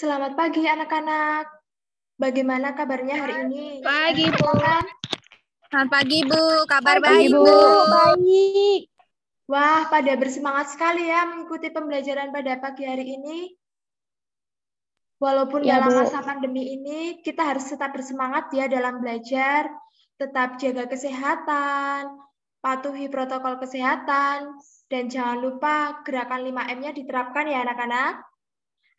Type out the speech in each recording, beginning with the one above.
Selamat pagi anak-anak. Bagaimana kabarnya hari ini? Pagi, Bu. Silakan. Selamat pagi, Bu. Kabar Pagi, baik, Bu. Bu. Baik. Wah, pada bersemangat sekali ya mengikuti pembelajaran pada pagi hari ini. Walaupun Ya, dalam Bu. masa pandemi ini, kita harus tetap bersemangat ya dalam belajar, tetap jaga kesehatan, patuhi protokol kesehatan, dan jangan lupa gerakan 5M-nya diterapkan ya anak-anak.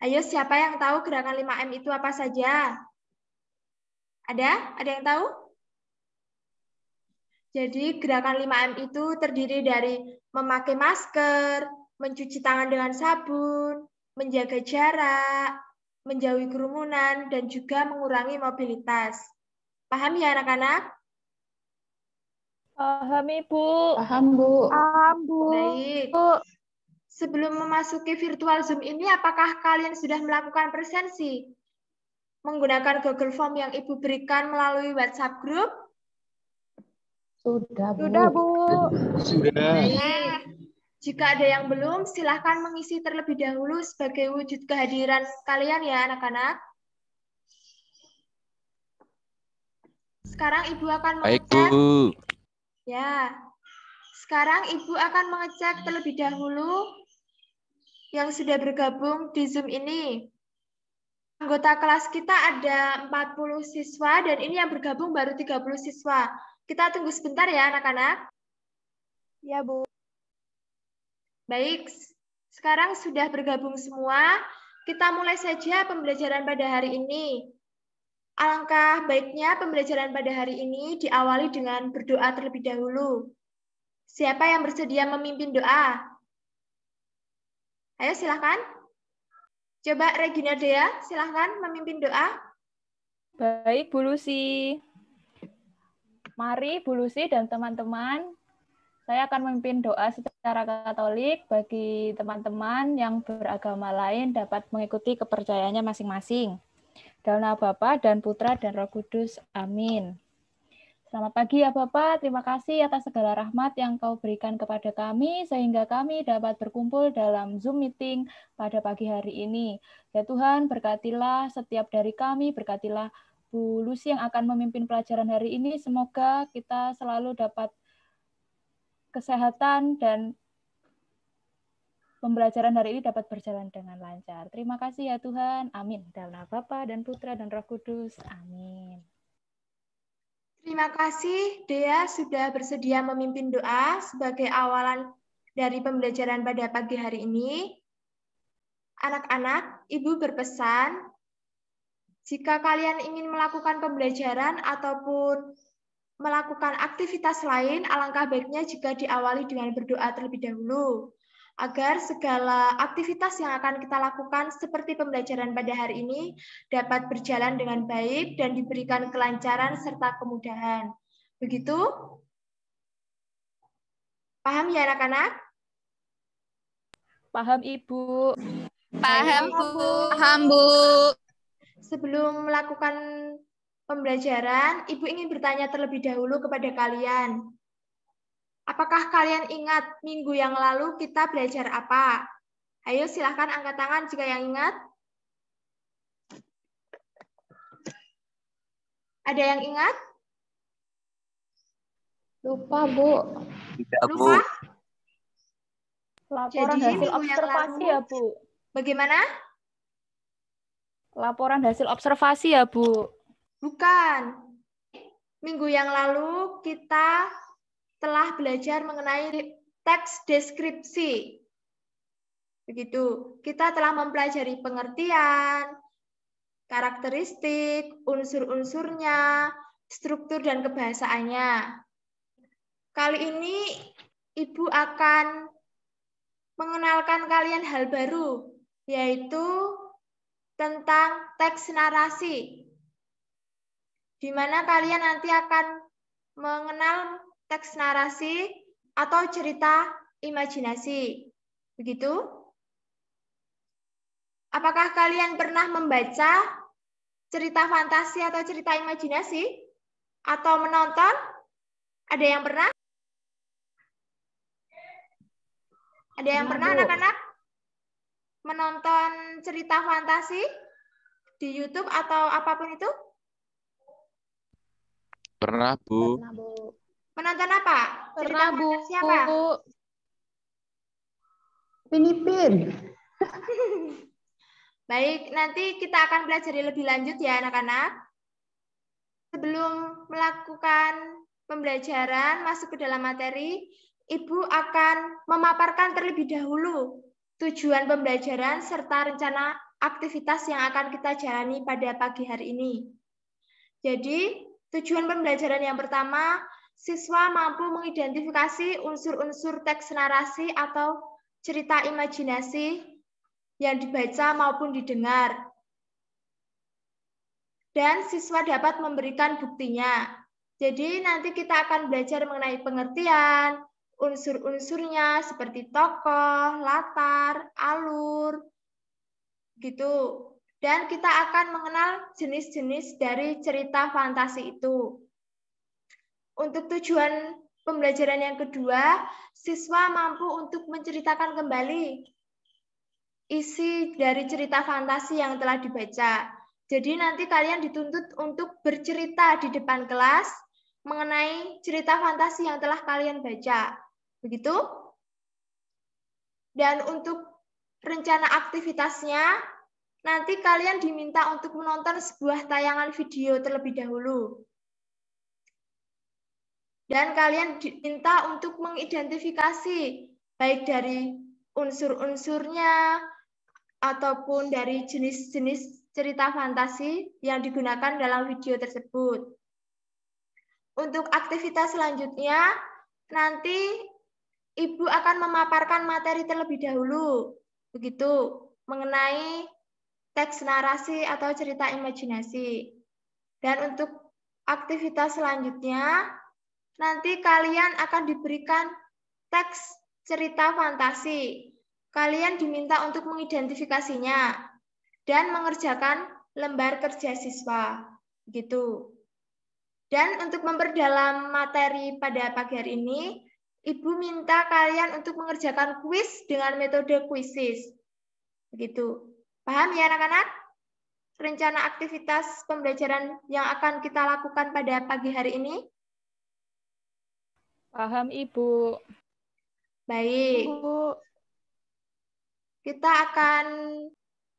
Ayo, siapa yang tahu gerakan 5M itu apa saja? Ada? Ada yang tahu? Jadi gerakan 5M itu terdiri dari memakai masker, mencuci tangan dengan sabun, menjaga jarak, menjauhi kerumunan, dan juga mengurangi mobilitas. Paham ya anak-anak? Paham, Ibu. Paham, Bu. Paham, Bu. Baik. Sebelum memasuki virtual Zoom ini, apakah kalian sudah melakukan presensi? Menggunakan Google Form yang Ibu berikan melalui WhatsApp Group? Sudah, Bu. Sudah, Bu. Sudah. Baik. Jika ada yang belum, silahkan mengisi terlebih dahulu sebagai wujud kehadiran kalian ya anak-anak. Sekarang Ibu akan Baik, mengecek. Bu. Ya. Sekarang Ibu akan mengecek terlebih dahulu yang sudah bergabung di Zoom ini. Anggota kelas kita ada 40 siswa dan ini yang bergabung baru 30 siswa. Kita tunggu sebentar ya anak-anak. Ya, Bu. Baik, sekarang sudah bergabung semua. Kita mulai saja pembelajaran pada hari ini. Alangkah baiknya pembelajaran pada hari ini diawali dengan berdoa terlebih dahulu. Siapa yang bersedia memimpin doa? Ayo silahkan. Coba Regina Dea, silahkan memimpin doa. Baik, Bu Lucy. Mari, Bu Lucy dan teman-teman, saya akan memimpin doa secara Katolik bagi teman-teman yang beragama lain dapat mengikuti kepercayaannya masing-masing. Dalam nama Bapa dan Putra dan Roh Kudus. Amin. Selamat pagi ya Bapak, terima kasih atas segala rahmat yang Kau berikan kepada kami sehingga kami dapat berkumpul dalam Zoom meeting pada pagi hari ini. Ya Tuhan, berkatilah setiap dari kami, berkatilah Bu Lucy yang akan memimpin pelajaran hari ini. Semoga kita selalu dapat kesehatan dan pembelajaran hari ini dapat berjalan dengan lancar. Terima kasih ya Tuhan. Amin. Dalam nama Bapa dan Putra dan Roh Kudus. Amin. Terima kasih Dea sudah bersedia memimpin doa sebagai awalan dari pembelajaran pada pagi hari ini. Anak-anak, Ibu berpesan, jika kalian ingin melakukan pembelajaran ataupun melakukan aktivitas lain, alangkah baiknya jika diawali dengan berdoa terlebih dahulu, agar segala aktivitas yang akan kita lakukan seperti pembelajaran pada hari ini dapat berjalan dengan baik dan diberikan kelancaran serta kemudahan. Begitu? Paham ya anak-anak? Paham Ibu. Paham, Bu. Paham, Bu. Sebelum melakukan pembelajaran, Ibu ingin bertanya terlebih dahulu kepada kalian. Apakah kalian ingat minggu yang lalu kita belajar apa? Ayo silahkan angkat tangan jika yang ingat. Ada yang ingat? Lupa, Bu. Tidak, Bu. Lupa? Laporan Jadi, hasil minggu yang observasi lalu- ya, Bu. Bagaimana? Laporan hasil observasi ya, Bu. Bukan. Minggu yang lalu kita telah belajar mengenai teks deskripsi. Begitu. Kita telah mempelajari pengertian, karakteristik, unsur-unsurnya, struktur dan kebahasaannya. Kali ini Ibu akan mengenalkan kalian hal baru, yaitu tentang teks narasi, di mana kalian nanti akan mengenal teks narasi atau cerita imajinasi. Begitu? Apakah kalian pernah membaca cerita fantasi atau cerita imajinasi? Atau menonton? Ada yang pernah? Ada yang pernah Bu. anak-anak menonton cerita fantasi? di YouTube atau apapun itu? Pernah, Bu. Pernah, Bu. Menonton apa? Cerita Pernah, Bu. fantasi apa? Pinipin. Baik, nanti kita akan belajar lebih lanjut ya anak-anak. Sebelum melakukan pembelajaran masuk ke dalam materi, Ibu akan memaparkan terlebih dahulu tujuan pembelajaran serta rencana aktivitas yang akan kita jalani pada pagi hari ini. Jadi, tujuan pembelajaran yang pertama, siswa mampu mengidentifikasi unsur-unsur teks narasi atau cerita imajinasi yang dibaca maupun didengar. Dan siswa dapat memberikan buktinya. Jadi nanti kita akan belajar mengenai pengertian, unsur-unsurnya seperti tokoh, latar, alur, gitu. Dan kita akan mengenal jenis-jenis dari cerita fantasi itu. Untuk tujuan pembelajaran yang kedua, siswa mampu untuk menceritakan kembali isi dari cerita fantasi yang telah dibaca. Jadi nanti kalian dituntut untuk bercerita di depan kelas mengenai cerita fantasi yang telah kalian baca. Begitu? Dan untuk rencana aktivitasnya, nanti kalian diminta untuk menonton sebuah tayangan video terlebih dahulu. Dan kalian diminta untuk mengidentifikasi baik dari unsur-unsurnya ataupun dari jenis-jenis cerita fantasi yang digunakan dalam video tersebut. Untuk aktivitas selanjutnya, nanti Ibu akan memaparkan materi terlebih dahulu, begitu, mengenai teks narasi atau cerita imajinasi. Dan untuk aktivitas selanjutnya, nanti kalian akan diberikan teks cerita fantasi. Kalian diminta untuk mengidentifikasinya dan mengerjakan lembar kerja siswa. Gitu. Dan untuk memperdalam materi pada pagi hari ini, Ibu minta kalian untuk mengerjakan kuis dengan metode kuisis. Begitu. Paham ya anak-anak? Rencana aktivitas pembelajaran yang akan kita lakukan pada pagi hari ini? Paham, Ibu. Baik. Bu. Kita akan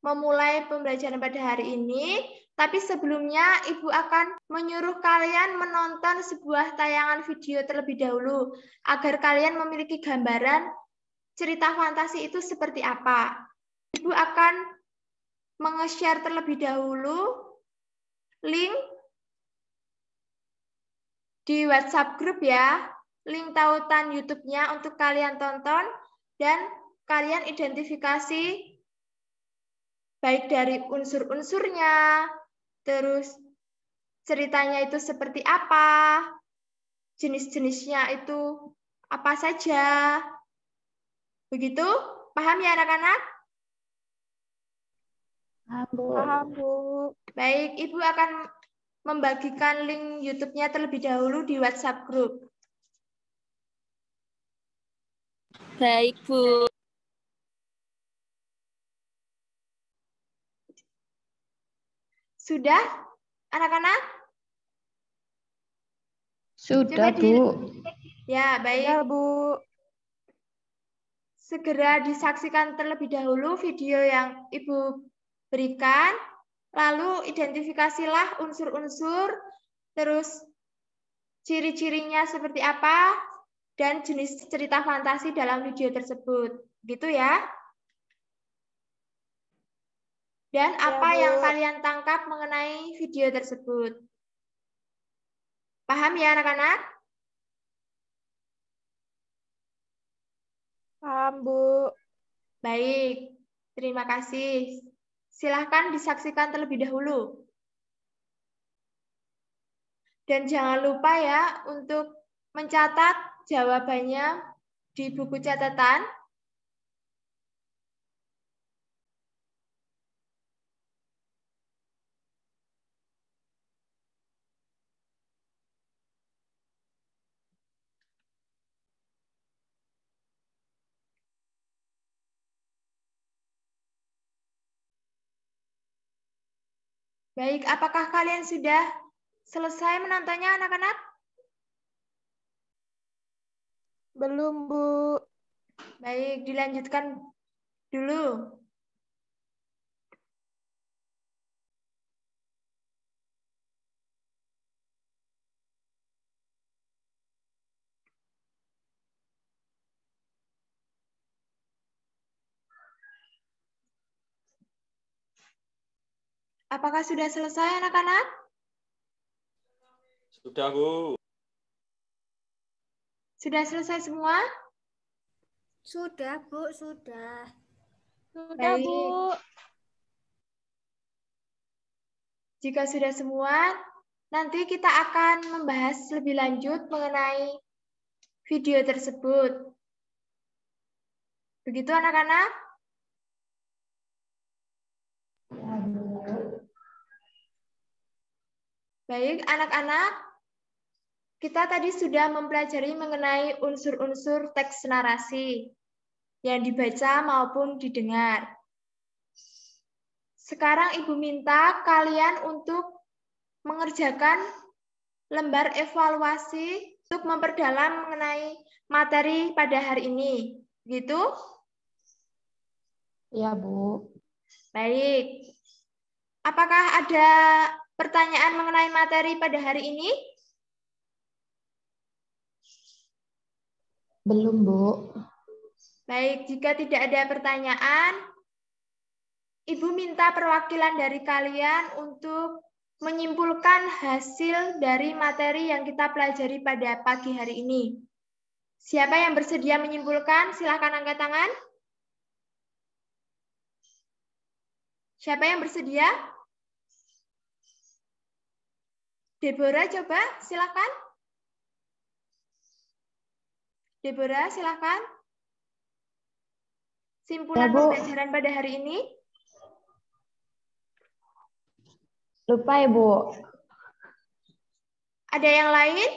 memulai pembelajaran pada hari ini, tapi sebelumnya Ibu akan menyuruh kalian menonton sebuah tayangan video terlebih dahulu, agar kalian memiliki gambaran cerita fantasi itu seperti apa. Ibu akan menge-share terlebih dahulu link di WhatsApp grup ya, link tautan YouTube-nya untuk kalian tonton, dan kalian identifikasi baik dari unsur-unsurnya, terus ceritanya itu seperti apa, jenis-jenisnya itu apa saja. Begitu? Paham ya anak-anak? Paham, Bu. Paham, Bu. Baik, Ibu akan membagikan link YouTube-nya terlebih dahulu di WhatsApp grup. Baik, Bu. Sudah, anak-anak? Sudah, Coba Bu. Ya, baik. Ya, Bu. Segera disaksikan terlebih dahulu video yang Ibu berikan, lalu identifikasilah unsur-unsur, terus ciri-cirinya seperti apa, dan jenis cerita fantasi dalam video tersebut. Gitu ya. Dan apa Bu. yang kalian tangkap mengenai video tersebut. Paham ya anak-anak? Paham, Bu. Baik, terima kasih. Silahkan disaksikan terlebih dahulu. Dan jangan lupa ya untuk mencatat jawabannya di buku catatan. Baik, apakah kalian sudah selesai menontonnya, anak-anak? Belum, Bu. Baik, dilanjutkan dulu. Apakah sudah selesai, anak-anak? Sudah, Bu. Sudah selesai semua? Sudah, Bu, sudah. Sudah, Baik. Bu. Jika sudah semua, nanti kita akan membahas lebih lanjut mengenai video tersebut. Begitu, anak-anak? Baik, anak-anak. Kita tadi sudah mempelajari mengenai unsur-unsur teks narasi yang dibaca maupun didengar. Sekarang Ibu minta kalian untuk mengerjakan lembar evaluasi untuk memperdalam mengenai materi pada hari ini. Gitu? Ya, Bu. Baik. Apakah ada pertanyaan mengenai materi pada hari ini? Belum, Bu. Baik, jika tidak ada pertanyaan, Ibu minta perwakilan dari kalian untuk menyimpulkan hasil dari materi yang kita pelajari pada pagi hari ini. Siapa yang bersedia menyimpulkan? Silakan angkat tangan. Siapa yang bersedia? Deborah, coba silakan. Deborah, silakan. Simpulan Ya, Bu. pembelajaran pada hari ini. Lupa ya, Bu. Ada yang lain?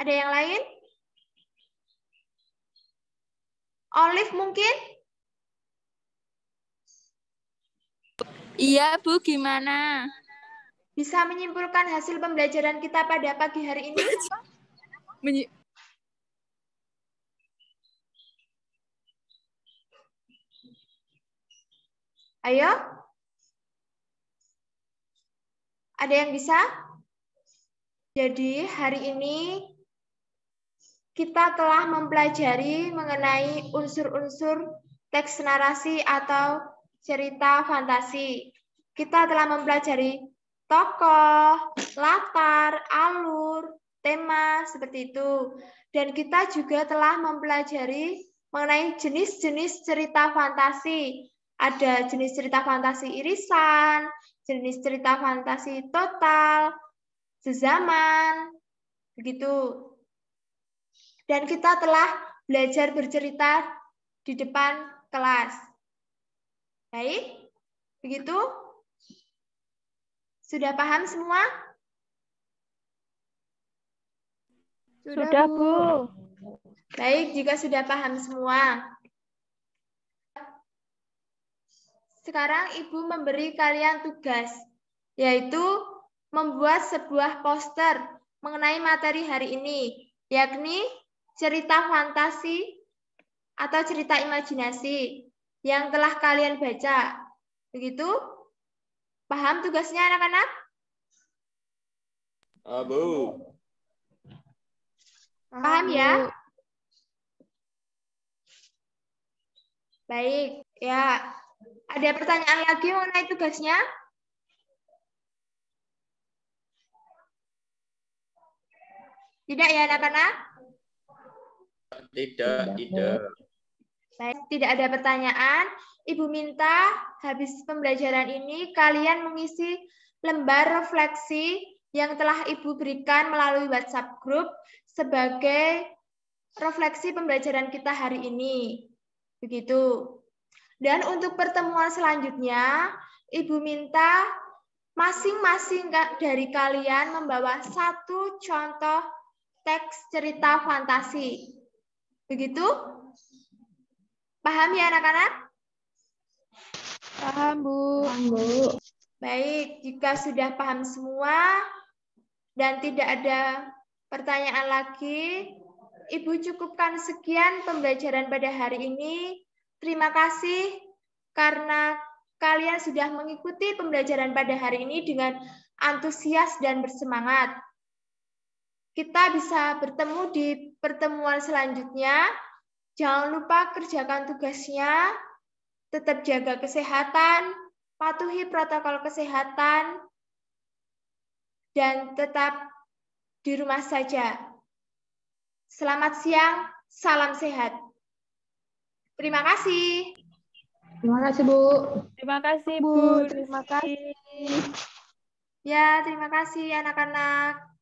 Ada yang lain? Olive mungkin? Iya, Bu, gimana? Bisa menyimpulkan hasil pembelajaran kita pada pagi hari ini? Ayo. Ada yang bisa? Jadi hari ini kita telah mempelajari mengenai unsur-unsur teks narasi atau cerita fantasi. Kita telah mempelajari tokoh, latar, alur, tema, seperti itu. Dan kita juga telah mempelajari mengenai jenis-jenis cerita fantasi. Ada jenis cerita fantasi irisan, jenis cerita fantasi total, sezaman, begitu. Dan kita telah belajar bercerita di depan kelas. Baik, begitu? Sudah paham semua? Sudah, Bu. Baik, jika sudah paham semua. Sekarang Ibu memberi kalian tugas, yaitu membuat sebuah poster mengenai materi hari ini, yakni cerita fantasi atau cerita imajinasi yang telah kalian baca. Begitu? Paham tugasnya, anak-anak? Bu. Paham ya? Baik, ya. Ada pertanyaan lagi mengenai tugasnya? Tidak ya, anak-anak? Tidak. Baik, tidak ada pertanyaan. Ibu minta habis pembelajaran ini kalian mengisi lembar refleksi yang telah Ibu berikan melalui WhatsApp group sebagai refleksi pembelajaran kita hari ini. Begitu. Dan untuk pertemuan selanjutnya, Ibu minta masing-masing dari kalian membawa satu contoh teks cerita fantasi. Begitu? Paham ya, anak-anak? Paham, Bu. Paham, Bu. Baik, jika sudah paham semua dan tidak ada pertanyaan lagi, Ibu cukupkan sekian pembelajaran pada hari ini. Terima kasih karena kalian sudah mengikuti pembelajaran pada hari ini dengan antusias dan bersemangat. Kita bisa bertemu di pertemuan selanjutnya. Jangan lupa kerjakan tugasnya, tetap jaga kesehatan, patuhi protokol kesehatan, dan tetap di rumah saja. Selamat siang, salam sehat. Terima kasih. Terima kasih, Bu. Terima kasih, Bu, Bu. terima kasih. Ya, terima kasih anak-anak.